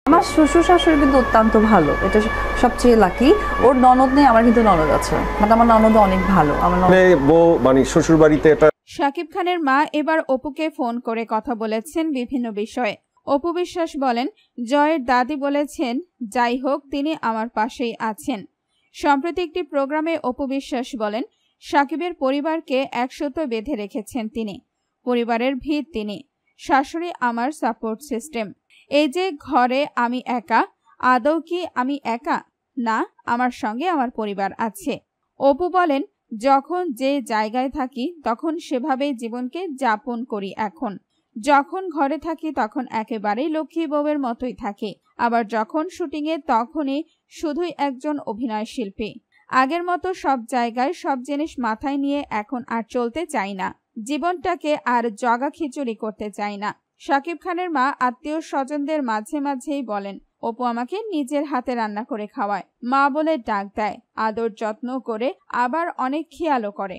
আমার শ্বশুর শাশুড়ি কিন্তু অত্যন্ত ভালো, এটা সবচেয়ে লাকি। ওর ননদ নেই, আমার কিন্তু ননদ আছে, মানে আমার ননদ অনেক ভালো। আমার বউ মানে শ্বশুর বাড়িতে এটা। শাকিব খানের মা এবার অপুকে ফোন করে কথা বলেছেন বিভিন্ন বিষয়ে। অপু বিশ্বাস বলেন, জয়ের দাদি বলেছেন যাই হোক তিনি আমার পাশেই আছেন। সম্প্রতি একটি প্রোগ্রামে অপু বিশ্বাস বলেন, শাকিবের পরিবারকে একসাথে বেঁধে রেখেছেন তিনি, পরিবারের ভিত তিনি, শাশুড়ি আমার সাপোর্ট সিস্টেম। এই যে ঘরে আমি একা, আদৌ কি আমি একা? না, আমার সঙ্গে আমার পরিবার আছে। অপু বলেন, যখন যে জায়গায় থাকি তখন সেভাবেই জীবনকে যাপন করি। এখন যখন ঘরে থাকি তখন একেবারেই লক্ষ্মী বউয়ের মতোই থাকি, আবার যখন শুটিংয়ে তখনই শুধুই একজন অভিনয় শিল্পী। আগের মতো সব জায়গায় সব জিনিস মাথায় নিয়ে এখন আর চলতে চাই না, জীবনটাকে আর জগা খিচুড়ি করতে চাই না। শাকিব খানের মা আত্মীয় স্বজনদের মাঝে মাঝেই বলেন, অপু আমাকে নিজের হাতে রান্না করে খাওয়ায়, মা বলে ডাক দেয়, আদর যত্ন করে, আবার অনেক খেয়ালও করে।